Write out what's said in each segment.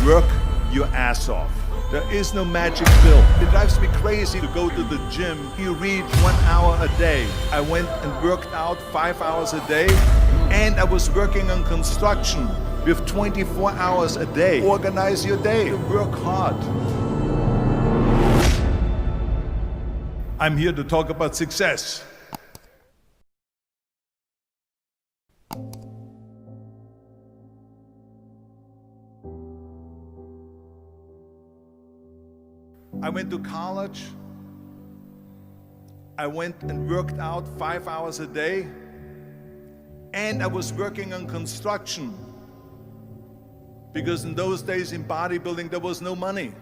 Work your ass off. There is no magic pill. It drives me crazy to go to the gym. You read 1 hour a day. I went and worked out 5 hours a day, and I was working on construction with 24 hours a day. Organize your day. Work hard. I'm here to talk about success. I went to college. I went and worked out 5 hours a day, and I was working on construction because in those days in bodybuilding there was no money.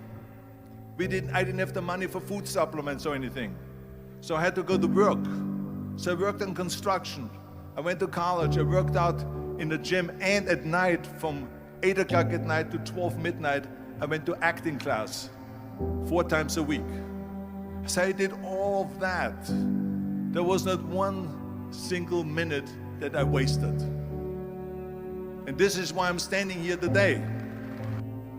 I didn't have the money for food supplements or anything, so I had to go to work. So I worked on construction. I went to college. I worked out in the gym, and at night from 8 o'clock at night to 12 midnight I went to acting class 4 times a week. So I did all of that. There was not one single minute that I wasted. And this is why I'm standing here today.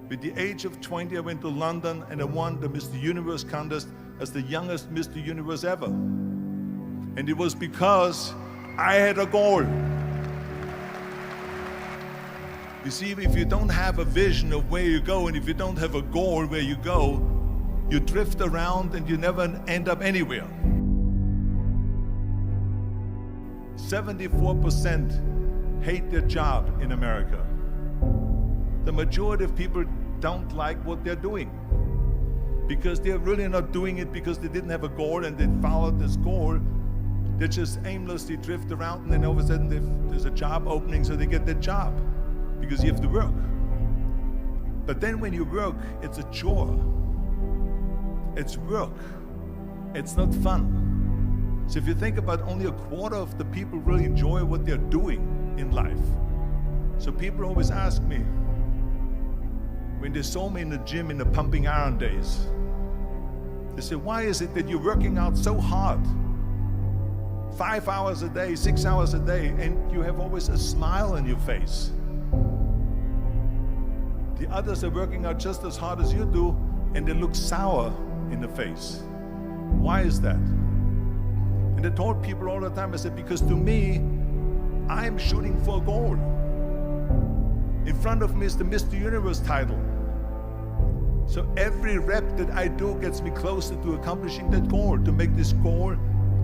With the age of 20, I went to London and I won the Mr. Universe contest as the youngest Mr. Universe ever. And it was because I had a goal. You see, if you don't have a vision of where you go, and if you don't have a goal where you go, you drift around and you never end up anywhere. 74% hate their job in America. The majority of people don't like what they're doing because they're really not doing it because they didn't have a goal and they followed this goal. They just aimlessly drift around, and then all of a sudden there's a job opening, so they get that job because you have to work. But then when you work, it's a chore. It's work. It's not fun. So if you think about, only a quarter of the people really enjoy what they're doing in life. So people always ask me, when they saw me in the gym in the pumping iron days, they say, why is it that you're working out so hard? 5 hours a day, 6 hours a day, and you have always a smile on your face. The others are working out just as hard as you do, and they look sour in the face. Why is that? And I told people all the time, I said, because to me, I'm shooting for a goal. In front of me is the Mr. Universe title. So every rep that I do gets me closer to accomplishing that goal, to make this goal,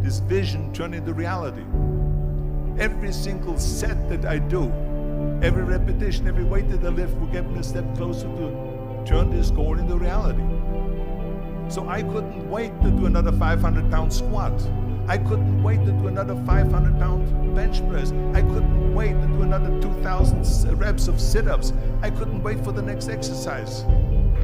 this vision turn into reality. Every single set that I do, every repetition, every weight that I lift will get me a step closer to turn this goal into reality. So I couldn't wait to do another 500-pound squat. I couldn't wait to do another 500-pound bench press. I couldn't wait to do another 2,000 reps of sit-ups. I couldn't wait for the next exercise.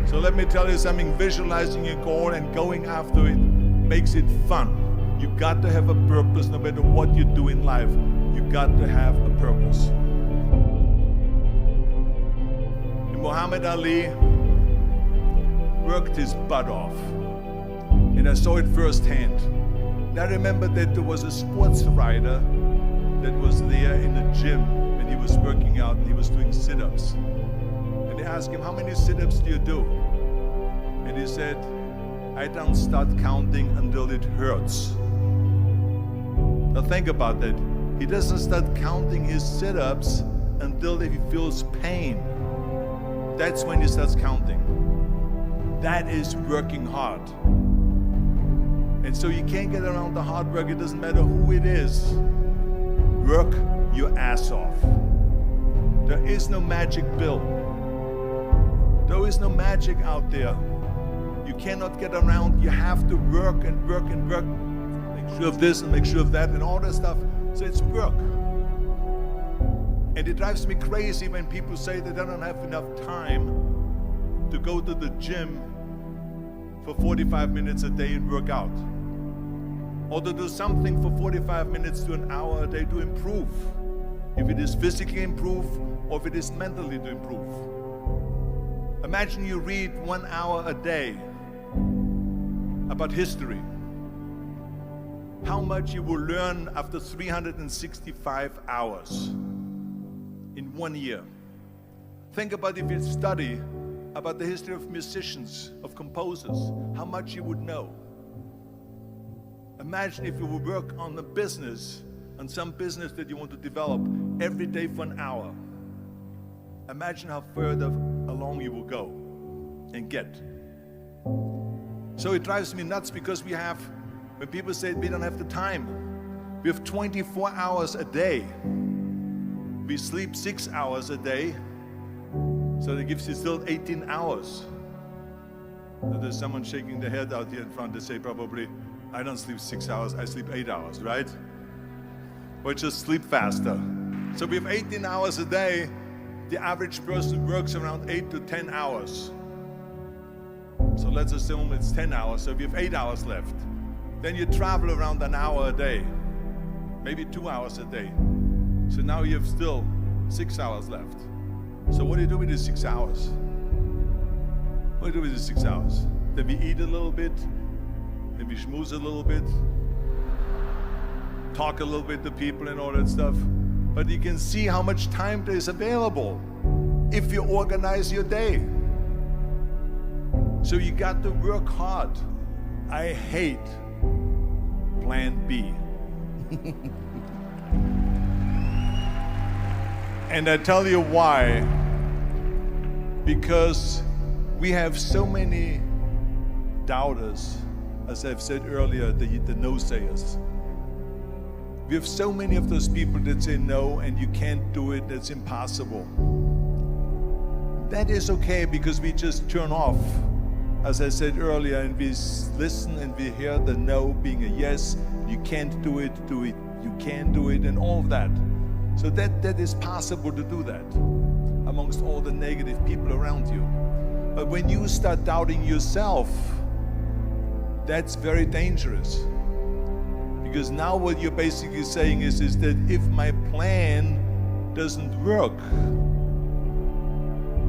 So let me tell you something, visualizing your goal and going after it makes it fun. You got to have a purpose no matter what you do in life. You got to have a purpose. And Muhammad Ali worked his butt off. And I saw it firsthand. And I remember that there was a sports writer that was there in the gym when he was working out and he was doing sit-ups. And they asked him, how many sit-ups do you do? And he said, I don't start counting until it hurts. Now think about that. He doesn't start counting his sit-ups until he feels pain. That's when he starts counting. That is working hard. And so you can't get around the hard work. It doesn't matter who it is. Work your ass off. There is no magic pill. There is no magic out there. You cannot get around. You have to work and work and work. Make sure of this and make sure of that and all that stuff. So it's work. And it drives me crazy when people say that they don't have enough time to go to the gym for 45 minutes a day and work out. Or to do something for 45 minutes to an hour a day to improve. If it is physically improve or if it is mentally to improve. Imagine you read 1 hour a day about history. How much you will learn after 365 hours in 1 year. Think about if you study about the history of musicians, of composers, how much you would know. Imagine if you would work on the business, on some business that you want to develop every day for an hour. Imagine how further along you will go and get. So it drives me nuts because when people say we don't have the time, we have 24 hours a day. We sleep 6 hours a day, so that gives you still 18 hours. So there's someone shaking their head out here in front. They say probably, I don't sleep 6 hours, I sleep 8 hours, right? Or just sleep faster. So we have 18 hours a day. The average person works around 8 to 10 hours. So let's assume it's 10 hours, so we have 8 hours left. Then you travel around an hour a day, maybe 2 hours a day. So now you have still 6 hours left. So what do you do with these 6 hours? What do you do with these 6 hours? Then we eat a little bit, then we schmooze a little bit, talk a little bit to people and all that stuff. But you can see how much time there is available if you organize your day. So you got to work hard. I hate plan B. And I tell you why. Because we have so many doubters, as I've said earlier, the no-sayers. We have so many of those people that say no and you can't do it, that's impossible. That is okay because we just turn off, as I said earlier, and we listen and we hear the no being a yes. You can't do it, you can do it, and all of that. So that is possible to do that amongst all the negative people around you. But when you start doubting yourself, that's very dangerous. Because now what you're basically saying is that if my plan doesn't work,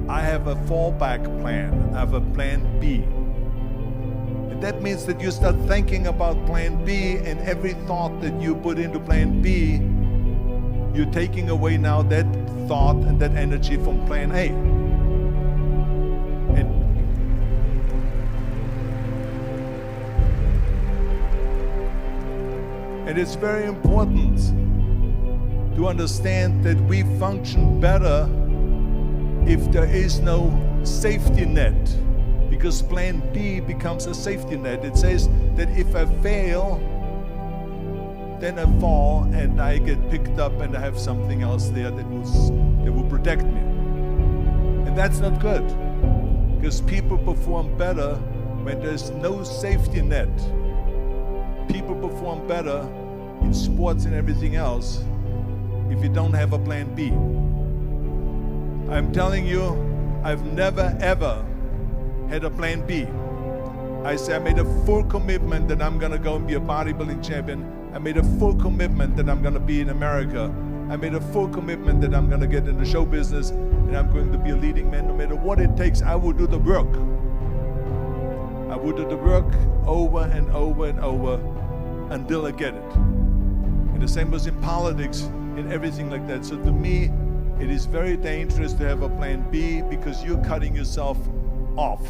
I have a fallback plan, I have a plan B. And that means that you start thinking about plan B, and every thought that you put into plan B, you're taking away now that thought and that energy from plan A. And it's very important to understand that we function better if there is no safety net, because plan B becomes a safety net. It says that if I fail, then I fall and I get picked up and I have something else there that will protect me. And that's not good, because people perform better when there's no safety net. People perform better in sports and everything else if you don't have a plan B. I'm telling you, I've never ever had a plan B. I made a full commitment that I'm gonna go and be a bodybuilding champion. I made a full commitment that I'm gonna be in America. I made a full commitment that I'm gonna get in the show business and I'm going to be a leading man. No matter what it takes, I will do the work. I will do the work over and over and over until I get it. And the same was in politics and everything like that. So to me, it is very dangerous to have a plan B, because you're cutting yourself off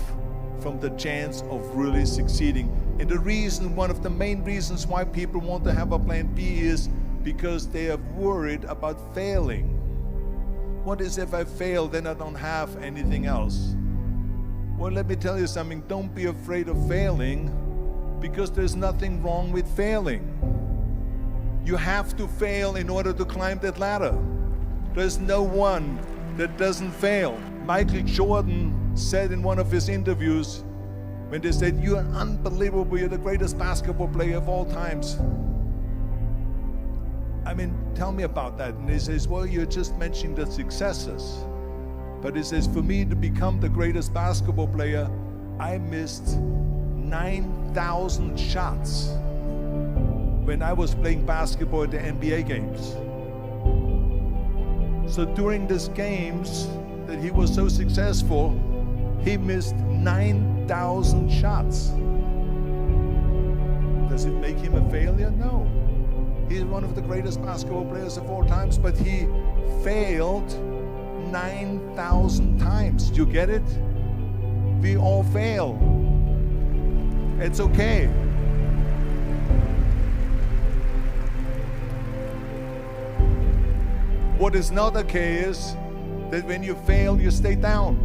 from the chance of really succeeding. And the reason, one of the main reasons why people want to have a plan B is because they are worried about failing. What is if I fail, then I don't have anything else? Well, let me tell you something, don't be afraid of failing, because there's nothing wrong with failing. You have to fail in order to climb that ladder. There's no one that doesn't fail. Michael Jordan said in one of his interviews, when they said, "You're unbelievable, you're the greatest basketball player of all times." I mean, tell me about that. And he says, well, you're just mentioning the successes. But he says, for me to become the greatest basketball player, I missed 9,000 shots when I was playing basketball at the NBA games. So during these games that he was so successful, he missed 9,000 shots. Does it make him a failure? No. He's one of the greatest basketball players of all times, but he failed 9,000 times. Do you get it? We all fail. It's okay. What is not okay is that when you fail, you stay down.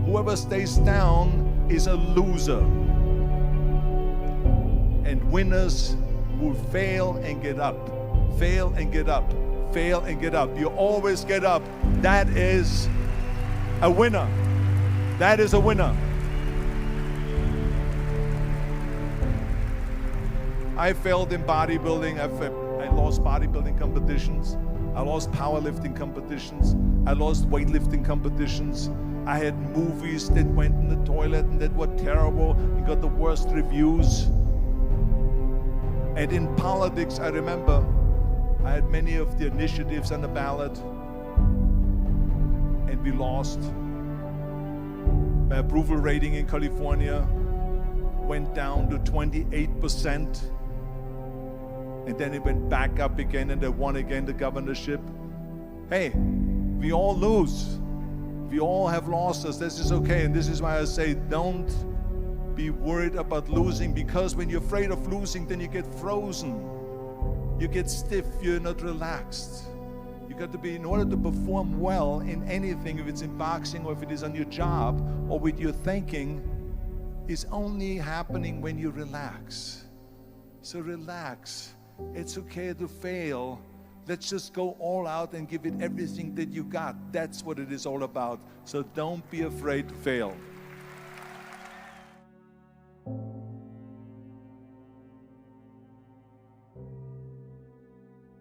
Whoever stays down is a loser. And winners will fail and get up, fail and get up, fail and get up. You always get up. That is a winner. That is a winner. I failed in bodybuilding. I lost bodybuilding competitions. I lost powerlifting competitions. I lost weightlifting competitions. I had movies that went in the toilet and that were terrible and got the worst reviews. And in politics, I remember I had many of the initiatives on the ballot, and we lost. My approval rating in California went down to 28%. And then it went back up again, and they won again the governorship. Hey, we all lose. We all have losses. This is okay. And this is why I say don't be worried about losing, because when you're afraid of losing, then you get frozen. You get stiff. You're not relaxed. You got to be, in order to perform well in anything, if it's in boxing or if it is on your job or with your thinking, is only happening when you relax. So relax. It's okay to fail. Let's just go all out and give it everything that you got. That's what it is all about. So don't be afraid to fail.